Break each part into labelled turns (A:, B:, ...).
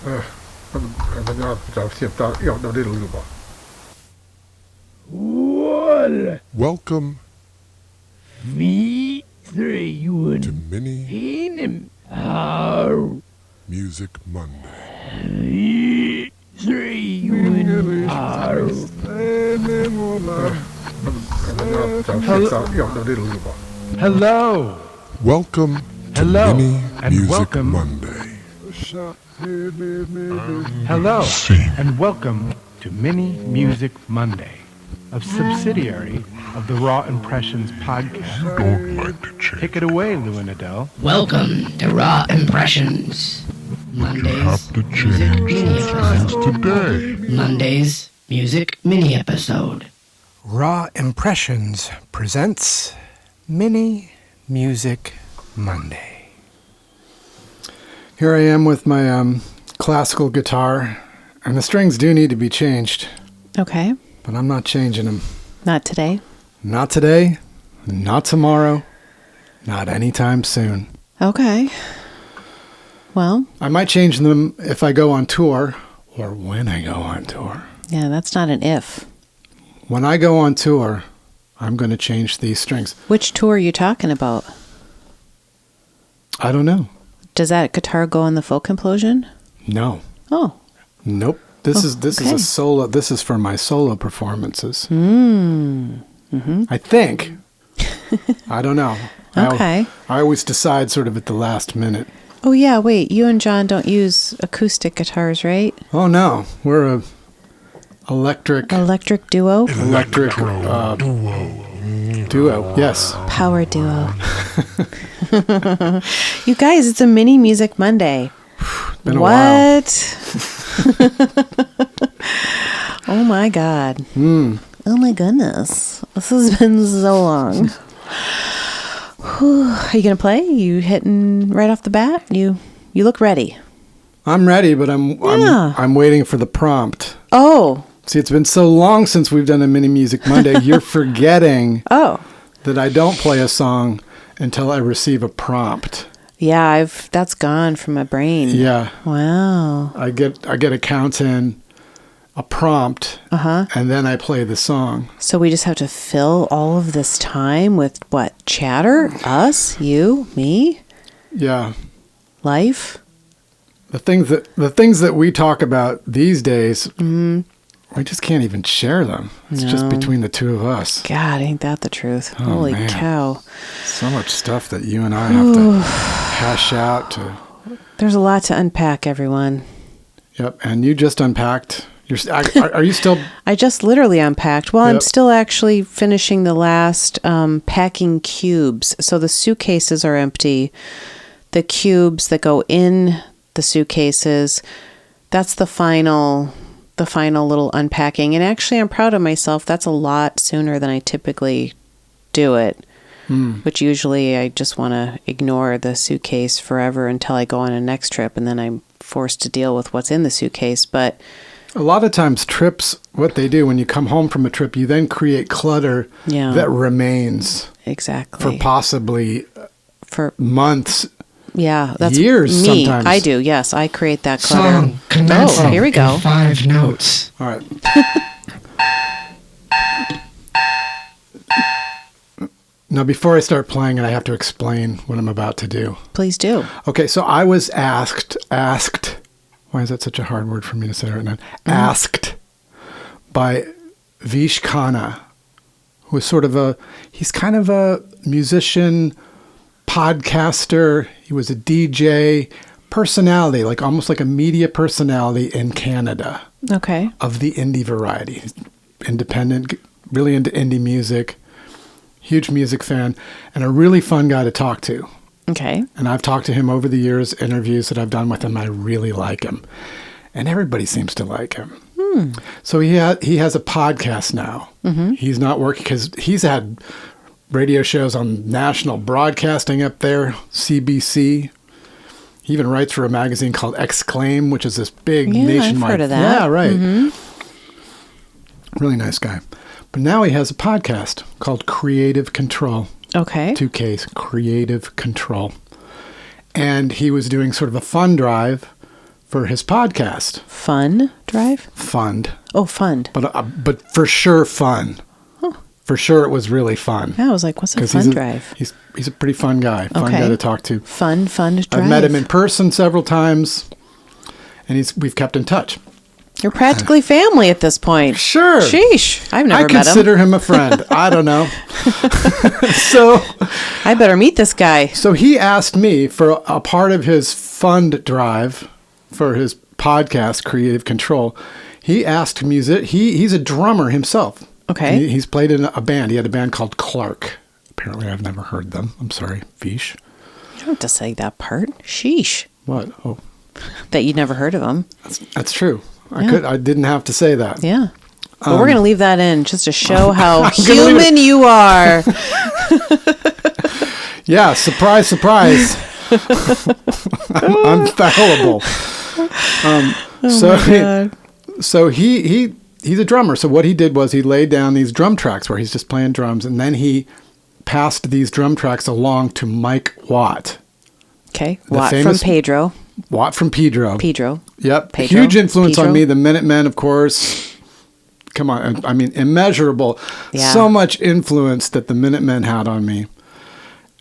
A: Welcome
B: Vi
A: to Mini Music Monday.
B: Hello.
A: Welcome to
B: Hello,
A: Mini
B: and
A: Music
B: welcome.
A: Monday.
B: Hello, and welcome to Mini Music Monday, a subsidiary of the Raw Impressions podcast.
A: Don't like to change.
B: Take it away, Lou and Adele.
C: Welcome to Raw Impressions.
A: You
C: Mondays,
A: have to
C: music
A: change
C: mini
A: the times
C: episode.
A: today.
C: Mondays, music mini episode.
D: Raw Impressions presents Mini Music Monday. Here I am with my classical guitar, and the strings do need to be changed,
E: Okay.
D: but I'm not changing them.
E: Not today.
D: Not today, not tomorrow, not anytime soon.
E: Okay. Well,
D: I might change them if I go on tour, or when I go on tour.
E: yeah, that's not an if.
D: When I go on tour, I'm going to change these strings.
E: Which tour are you talking about?
D: I don't know.
E: Does that guitar go on the folk implosion?
D: No.
E: Oh.
D: Nope. This
E: Oh,
D: is
E: okay.
D: a solo. This is for my solo performances.
E: Mm-hmm.
D: I think. I don't know.
E: Okay.
D: I always decide sort of at the last minute.
E: Oh, yeah, wait. You and John don't use acoustic guitars, right?
D: Oh no, we're a electric
E: Duo?
D: duo. Yes.
E: Power duo. You guys, it's a Mini Music Monday.
D: Been a while.
E: What? Oh my God.
D: Hmm.
E: Oh my goodness. This has been so long. Whew. Are you going to play? You hitting right off the bat? You look ready.
D: I'm ready, but
E: Yeah.
D: I'm waiting for the prompt.
E: Oh.
D: See, it's been so long since we've done a Mini Music Monday. You're forgetting
E: Oh.
D: that I don't play a song until I receive a prompt.
E: Yeah, that's gone from my brain.
D: Yeah.
E: Wow.
D: I get a count in, a prompt,
E: Uh-huh.
D: and then I play the song.
E: So we just have to fill all of this time with what? Chatter? Us? You? Me?
D: Yeah.
E: Life?
D: The things that we talk about these days, we just can't even share them. It's just
E: No.
D: between the two of us.
E: God, ain't that the truth?
D: Oh,
E: Holy
D: man.
E: cow.
D: So much stuff that you and I have to hash out to.
E: There's a lot to unpack, everyone.
D: Yep. And you just unpacked. Are you still?
E: I just literally unpacked. Well, I'm
D: Yep.
E: still actually finishing the last packing cubes. So the suitcases are empty. The cubes that go in the suitcases, that's the final little unpacking. And actually, I'm proud of myself. That's a lot sooner than I typically do it, which usually I just want to ignore the suitcase forever until I go on a next trip, and then I'm forced to deal with what's in the suitcase. But
D: A lot of times trips, what they do when you come home from a trip, you then create clutter
E: Yeah.
D: that remains
E: exactly.
D: for possibly
E: For
D: months.
E: yeah, that's
D: years
E: me.
D: sometimes.
E: I do. Yes, I create that clutter.
C: Song commencing
E: Oh, here we go.
C: in 5 notes.
D: All right. Now, before I start playing it, I have to explain what I'm about to do.
E: Please do.
D: Okay, so I was asked, why is that such a hard word for me to say right now? Asked by Vish Khanna, who is he's kind of a musician, podcaster. He was a DJ, personality, like almost like a media personality in Canada
E: Okay.
D: of the indie variety. He's independent, really into indie music, huge music fan, and a really fun guy to talk to.
E: Okay.
D: And I've talked to him over the years, interviews that I've done with him. I really like him. And everybody seems to like him. So he has a podcast now. He's not working because he's had radio shows on national broadcasting up there, CBC. He even writes for a magazine called Exclaim, which is this big
E: Yeah,
D: nationwide.
E: I've heard of that.
D: Yeah, right. Really nice guy. But now he has a podcast called Kreative Kontrol.
E: Okay.
D: 2Ks, Kreative Kontrol. And he was doing sort of a fund drive for his podcast.
E: Fun drive?
D: Fund.
E: Oh, fund.
D: But for sure fun. For sure it was really fun.
E: Yeah, I was like, what's a
D: 'Cause
E: fun drive?
D: He's a pretty fun guy. Fun guy to talk to.
E: Fun drive.
D: I've met him in person several times, and we've kept in touch.
E: You're practically family at this point.
D: Sure.
E: Sheesh. I've never
D: I
E: met him.
D: consider him a friend. I don't know. So
E: I better meet this guy.
D: So he asked me for a part of his fund drive for his podcast, Kreative Kontrol. He asked he's a drummer himself.
E: Okay.
D: He's played in a band. He had a band called Clark. Apparently I've never heard them. I'm sorry, Vish.
E: You don't have to say that part. Sheesh.
D: What? Oh,
E: That you'd never heard of him.
D: that's true. I didn't have to say that.
E: Yeah. But we're going to leave that in just to show how
D: I'm gonna leave
E: human you are.
D: Yeah, surprise, surprise. I'm fallible. So he's a drummer. So what he did was he laid down these drum tracks where he's just playing drums, and then he passed these drum tracks along to Mike Watt.
E: Okay. Watt from Pedro.
D: Watt from Pedro. Yep.
E: Pedro.
D: Huge influence
E: Pedro.
D: on me. The Minutemen, of course. Come on. I mean, immeasurable.
E: Yeah.
D: So much influence that the Minutemen had on me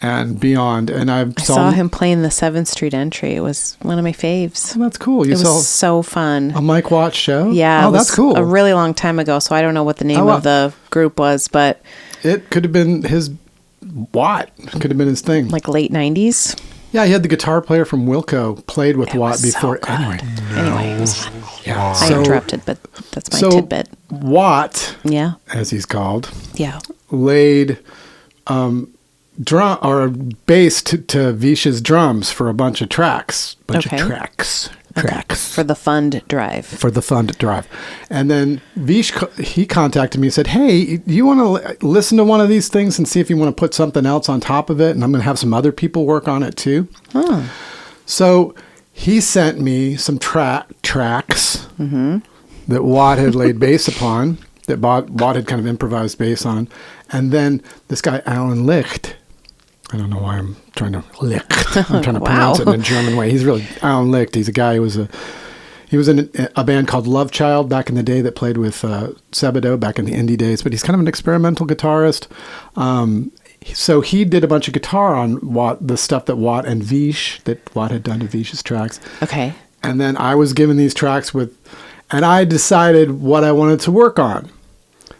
D: and beyond. And I
E: saw him playing the 7th Street entry. It was one of my faves.
D: Oh, that's cool.
E: It was so fun.
D: A Mike Watt show?
E: Yeah.
D: Oh, that's cool.
E: A really long time ago, so I don't know what the name of the group was, but
D: it could have been his Watt. Could have been his thing.
E: Like late 90s.
D: Yeah, he had the guitar player from Wilco played with Watt before.
E: So anyway, it was fun.
D: Yeah.
E: I interrupted, but that's my tidbit.
D: Watt,
E: Yeah.
D: as he's called,
E: Yeah.
D: laid drum or bass to Vish's drums for a bunch of tracks. Tracks.
E: For the fund drive.
D: For the fund drive. And then Vish, he contacted me and said, hey, do you want to listen to one of these things and see if you want to put something else on top of it? And I'm going to have some other people work on it too.
E: Oh.
D: So he sent me some tracks that Watt had laid bass upon, that Watt had kind of improvised bass on. And then this guy, Alan Licht, I don't know why I'm trying to Licht. I'm trying to pronounce it in a German way. He's really Alan Licht. He's a guy who was in a band called Love Child back in the day that played with Sebado back in the indie days. But he's kind of an experimental guitarist. So he did a bunch of guitar on the stuff that Watt had done to Vish's tracks.
E: Okay.
D: And then I was given these tracks and I decided what I wanted to work on.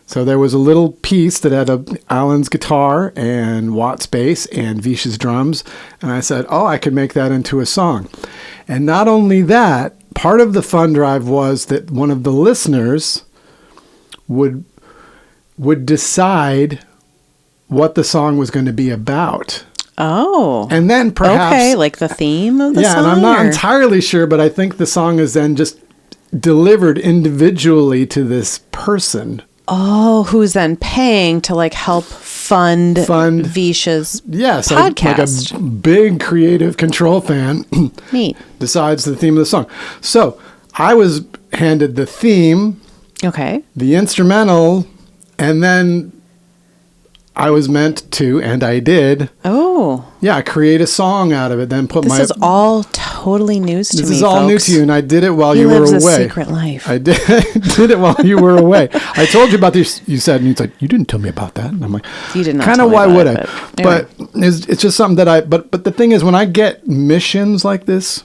D: So there was a little piece that had Alan's guitar and Watt's bass and Vish's drums. And I said, I could make that into a song. And not only that, part of the fun drive was that one of the listeners would decide what the song was going to be about.
E: Oh.
D: And then perhaps...
E: Okay, like the theme of the song?
D: Yeah, and I'm not entirely sure, but I think the song is then just delivered individually to this person.
E: Oh, who's then paying to help fund Vish's podcast.
D: Like a big Kreative Kontrol fan
E: Neat.
D: decides the theme of the song. So I was handed the theme,
E: Okay.
D: the instrumental, and then I was meant to, and I did, create a song out of it. Then put
E: This is all totally news to me,
D: This is all new to you, and I did it while
E: he
D: you were
E: lives
D: away.
E: A secret life.
D: I did it while you were away. I told you about this. You said, and he's like, you didn't tell me about that. And I'm like,
E: you did not.
D: Kind of. Why would I?
E: Anyway.
D: But it's just something that But the thing is, when I get missions like this,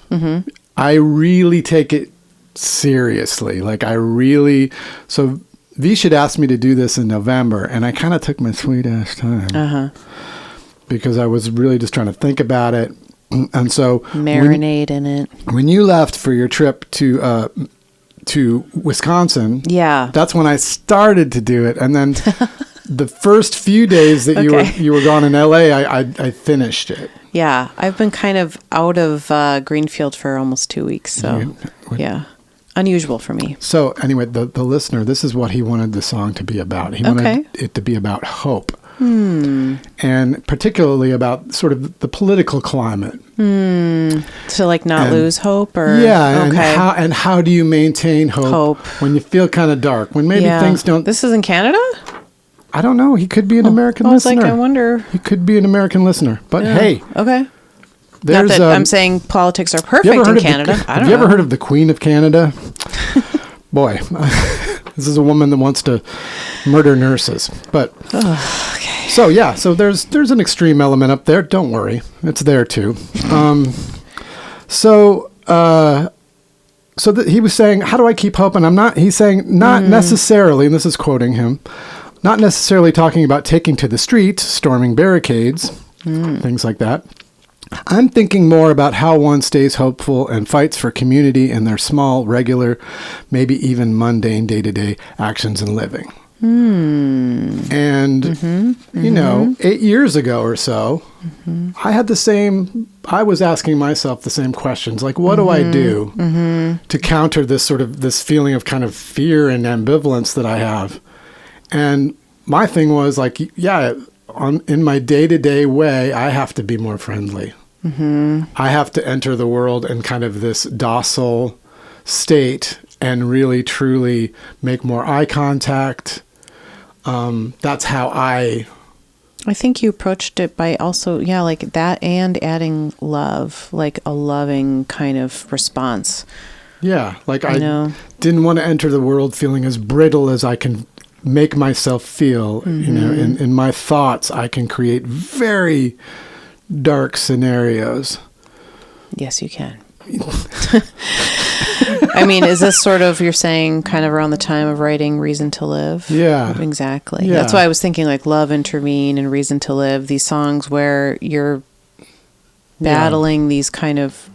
D: I really take it seriously. So Vish had asked me to do this in November, and I kind of took my sweet ass time because I was really just trying to think about it. And so
E: marinate in it.
D: When you left for your trip to Wisconsin, that's when I started to do it. And then the first few days that you were gone in LA, I finished it.
E: Yeah, I've been kind of out of Greenfield for almost 2 weeks. So unusual for me.
D: So anyway, the listener, this is what he wanted the song to be about. He wanted it to be about hope. And particularly about sort of the political climate.
E: To not lose hope, or
D: and how do you maintain hope when you feel kind of dark, when maybe things don't.
E: This is in Canada?
D: I don't know. He could be an American listener.
E: I wonder.
D: He could be an American listener, but hey,
E: Not that I'm saying politics are perfect in Canada. I don't know.
D: Have you ever heard of the Queen of Canada? Boy, this is a woman that wants to murder nurses. But
E: okay.
D: So there's an extreme element up there. Don't worry, it's there too. He was saying, how do I keep hope? And he's saying, not necessarily, and this is quoting him, not necessarily talking about taking to the streets, storming barricades, things like that. I'm thinking more about how one stays hopeful and fights for community in their small, regular, maybe even mundane day-to-day actions and living. And, 8 years ago or so, I had I was asking myself the same questions, like, what do I do to counter this feeling of kind of fear and ambivalence that I have? And my thing was like, in my day-to-day way, I have to be more friendly. I have to enter the world in kind of this docile state and really, truly make more eye contact. That's how I
E: think you approached it by also, like that and adding love, like a loving kind of response.
D: Yeah, like I didn't want to enter the world feeling as brittle as I can make myself feel. In my thoughts, I can create very dark scenarios.
E: Yes, you can. I mean, is this sort of, you're saying, kind of around the time of writing Reason to Live? Yeah. Exactly. Yeah. That's why I was thinking like Love, Intervene, and Reason to Live, these songs where you're battling these kind of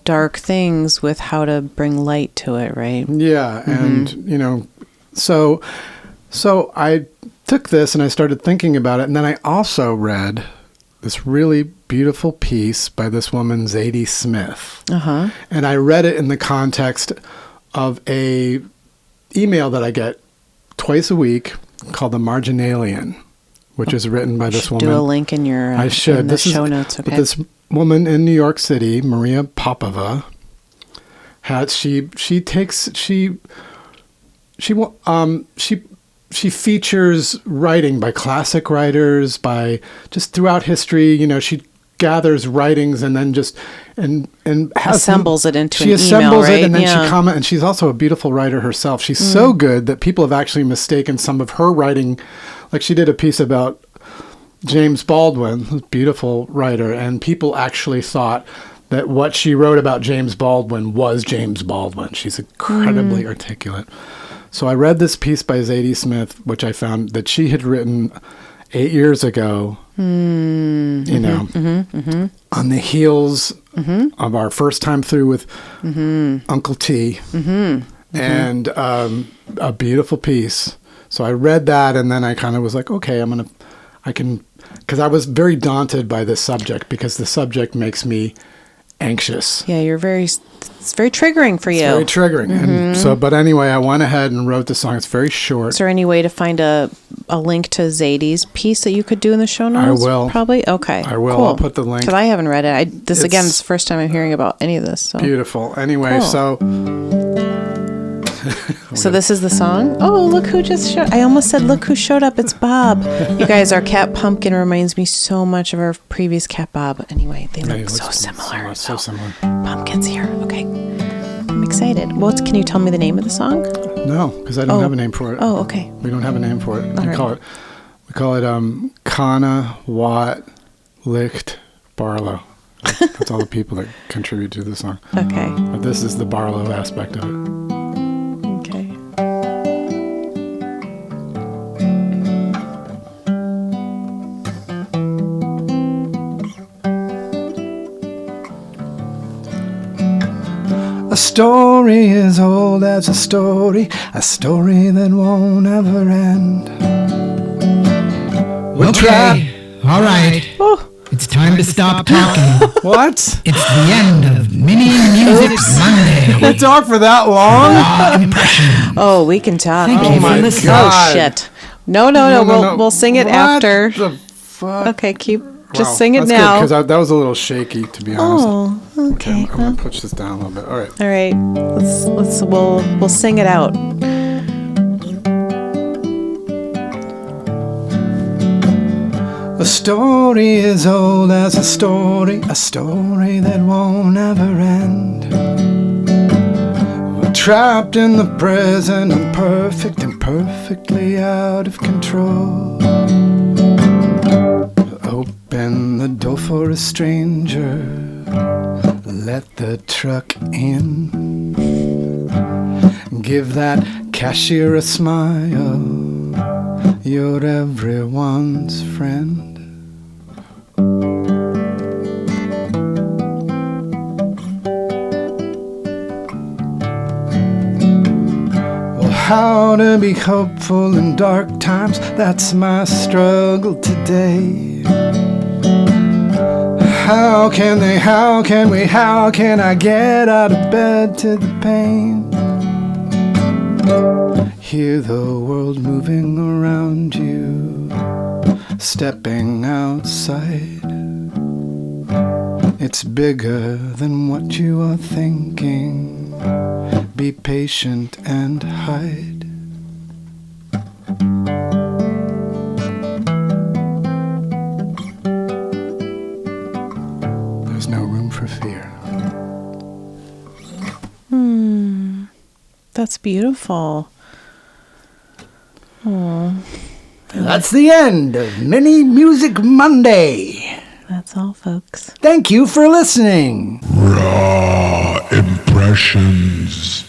E: dark things with how to bring light to it, right?
D: Yeah. And, so I took this and I started thinking about it. And then I also read this really beautiful piece by this woman, Zadie Smith. And I read it in the context of a email that I get twice a week called the Marginalian, which is written by this woman.
E: Do a link in your
D: I should.
E: In the show notes. Okay.
D: But this woman in New York City, Maria Popova, she features writing by classic writers, by just throughout history. She gathers writings and then just and
E: assembles it into an email, right?
D: She assembles it and then she comments. And she's also a beautiful writer herself. She's so good that people have actually mistaken some of her writing. Like she did a piece about James Baldwin, beautiful writer, and people actually thought that what she wrote about James Baldwin was James Baldwin. She's incredibly articulate. So I read this piece by Zadie Smith, which I found that she had written 8 years ago, on the heels of our first time through with Uncle T, and a beautiful piece. So I read that, and then I kind of was like, okay, because I was very daunted by this subject, because the subject makes me anxious.
E: Yeah, it's very triggering for you.
D: It's very triggering. And but anyway, I went ahead and wrote the song. It's very short.
E: Is there any way to find a link to Zadie's piece that you could do in the show notes?
D: I will.
E: Probably? Okay.
D: I will.
E: Cool.
D: I'll put the link.
E: Because I haven't read it. This is the first time I'm hearing about any of this. So.
D: Beautiful. Anyway,
E: cool. So this is the song? Oh, look who just showed. I almost said, look who showed up. It's Bob. You guys, our cat Pumpkin reminds me so much of our previous cat Bob. Anyway, they look so similar.
D: So similar.
E: Pumpkin's here. Okay. I'm excited. Can you tell me the name of the song?
D: No, because I don't have a name for it.
E: Oh, okay.
D: We don't have a name for it.
E: We
D: call it Khanna, Watt, Licht, Barlow. That's all the people that contribute to the song.
E: Okay.
D: But this is the Barlow aspect of it.
E: Okay.
D: A story as old as a story that won't ever end.
C: Okay, all right.
E: Oh.
C: It's time to stop talking.
D: What?
C: It's the end of Mini Music Monday.
D: We talk for that long?
C: Raw impression.
E: Oh, we can talk.
C: Thank you for listening.
E: Oh, shit. No. We'll sing it after.
D: What the fuck?
E: Okay, just sing it
D: that's
E: now.
D: Because that was a little shaky, to be honest.
E: Oh, okay.
D: I'm gonna push this down a little bit. All right.
E: All right. We'll sing it out.
D: A story is old as a story that won't ever end. We're trapped in the present, imperfect and perfectly out of control. Open the door for a stranger, let the truck in. Give that cashier a smile, you're everyone's friend. Well, how to be hopeful in dark times, that's my struggle today. How can I get out of bed to the pain? Hear the world moving around you, stepping outside. It's bigger than what you are thinking. Be patient and hide. There's no room for fear.
E: That's beautiful. Oh,
D: That's the end of Mini Music Monday.
E: that's all, folks.
D: Thank you for listening.
A: Raw impressions.